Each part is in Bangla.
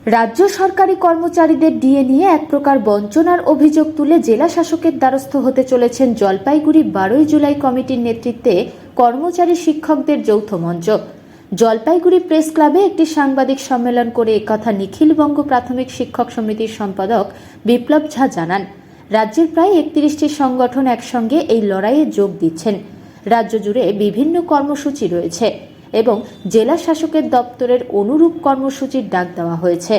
রাজ্য সরকারি কর্মচারীদের ডিএ নিয়ে এক প্রকার বঞ্চনার অভিযোগ তুলে জেলা শাসকের দ্বারস্থ হতে চলেছেন জলপাইগুড়ি 12 জুলাই কমিটির নেতৃত্বে কর্মচারী শিক্ষকদের যৌথ মঞ্চ। জলপাইগুড়ি প্রেস ক্লাবে একটি সাংবাদিক সম্মেলন করে একথা নিখিলবঙ্গ প্রাথমিক শিক্ষক সমিতির সম্পাদক বিপ্লব ঝা জানান। রাজ্যের প্রায় 31টি সংগঠন একসঙ্গে এই লড়াইয়ে যোগ দিচ্ছেন। রাজ্য জুড়ে বিভিন্ন কর্মসূচি রয়েছে এবং জেলা শাসকের দপ্তরের অনুরূপ কর্মসূচির ডাক দেওয়া হয়েছে।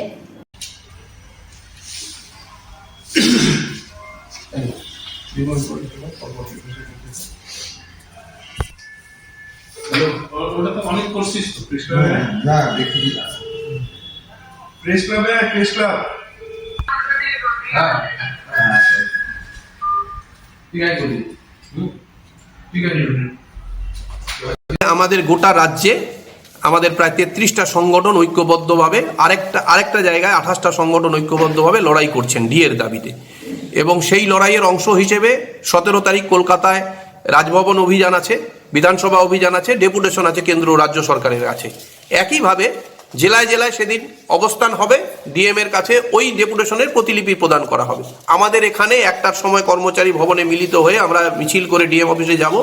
আমাদের গোটা রাজ্যে আমাদের প্রায় 33টা সংগঠন ঐক্যবদ্ধভাবে আরেকটা জায়গায় 28টা সংগঠন ঐক্যবদ্ধভাবে লড়াই করছেন ডিএর দাবিতে, এবং সেই লড়াইয়ের অংশ হিসেবে 17 তারিখ কলকাতায় রাজভবন অভিযান আছে, বিধানসভা অভিযান আছে, ডেপুটেশন আছে কেন্দ্র ও রাজ্য সরকারের কাছে। একইভাবে জেলায় জেলায় সেদিন অবস্থান হবে, ডিএম এর কাছে ওই ডেপুটেশনের প্রতিলিপি প্রদান করা হবে। আমাদের এখানে 1টার সময় কর্মচারী ভবনে মিলিত হয়ে আমরা মিছিল করে ডিএম অফিসে যাব,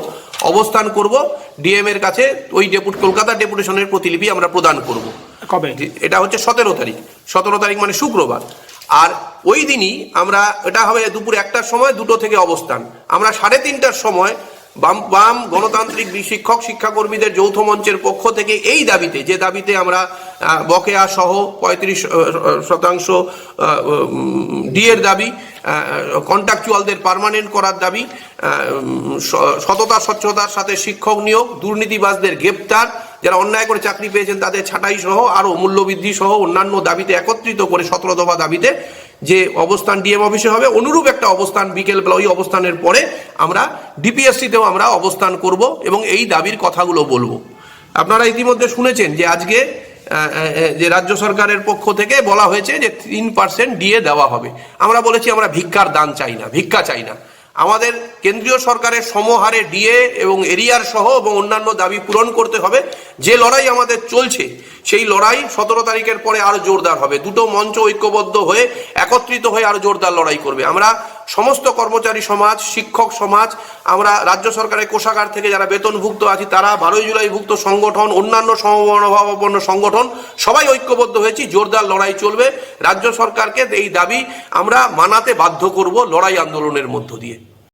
অবস্থান করব, ডিএম এর কাছে ওই কলকাতা ডেপুটেশনের প্রতিলিপি আমরা প্রদান করব। কবে? এটা হচ্ছে 17 তারিখ। 17 তারিখ মানে শুক্রবার। আর ওই দিনই আমরা, এটা হবে দুপুর 1টার সময়, 2টো থেকে অবস্থান। আমরা 3:30টার সময় বাম গণতান্ত্রিক শিক্ষক শিক্ষাকর্মীদের যৌথ মঞ্চের পক্ষ থেকে এই দাবিতে, যে দাবিতে আমরা বকেয়া সহ 35% ডিএর দাবি, কন্ট্রাকচুয়ালদের পার্মানেন্ট করার দাবি, সততা স্বচ্ছতার সাথে শিক্ষক নিয়োগ, দুর্নীতিবাজদের গ্রেপ্তার, যারা অন্যায় করে চাকরি পেয়েছেন তাদের ছাঁটাই সহ আরও মূল্যবৃদ্ধি সহ অন্যান্য দাবিতে একত্রিত করে 17 দফা দাবিতে যে অবস্থান ডিএম অফিসে হবে, অনুরূপ একটা অবস্থান বিকেলবেলা ওই অবস্থানের পরে আমরা ডিপিএসসিতেও আমরা অবস্থান করব এবং এই দাবির কথাগুলো বলবো। আপনারা ইতিমধ্যে শুনেছেন যে আজকে যে রাজ্য সরকারের পক্ষ থেকে বলা হয়েছে যে 3% ডিএ দেওয়া হবে। আমরা বলেছি আমরা ভিক্ষার দান চাই না, ভিক্ষা চাই না। আমাদের কেন্দ্রীয় সরকারের সমহারে ডিএ এবং এরিয়ার সহ এবং অন্যান্য দাবি পূরণ করতে হবে। যে লড়াই আমাদের চলছে সেই লড়াই 17 তারিখের পরে আরো জোরদার হবে। দুটো মঞ্চ ঐক্যবদ্ধ হয়ে একত্রিত হয়ে আরো জোরদার লড়াই করবে। আমরা সমস্ত কর্মচারী সমাজ, শিক্ষক সমাজ, আমরা রাজ্য সরকারের কোষাগার থেকে যারা বেতনভুক্ত আছি তারা, 12 জুলাই ভুক্ত সংগঠন, অন্যান্য সমমনোভাবাপন্ন সংগঠন, সবাই ঐক্যবদ্ধ হয়েছি। জোরদার লড়াই চলবে। রাজ্য সরকারকে এই দাবি আমরা মানাতে বাধ্য করব লড়াই আন্দোলনের মধ্য দিয়ে।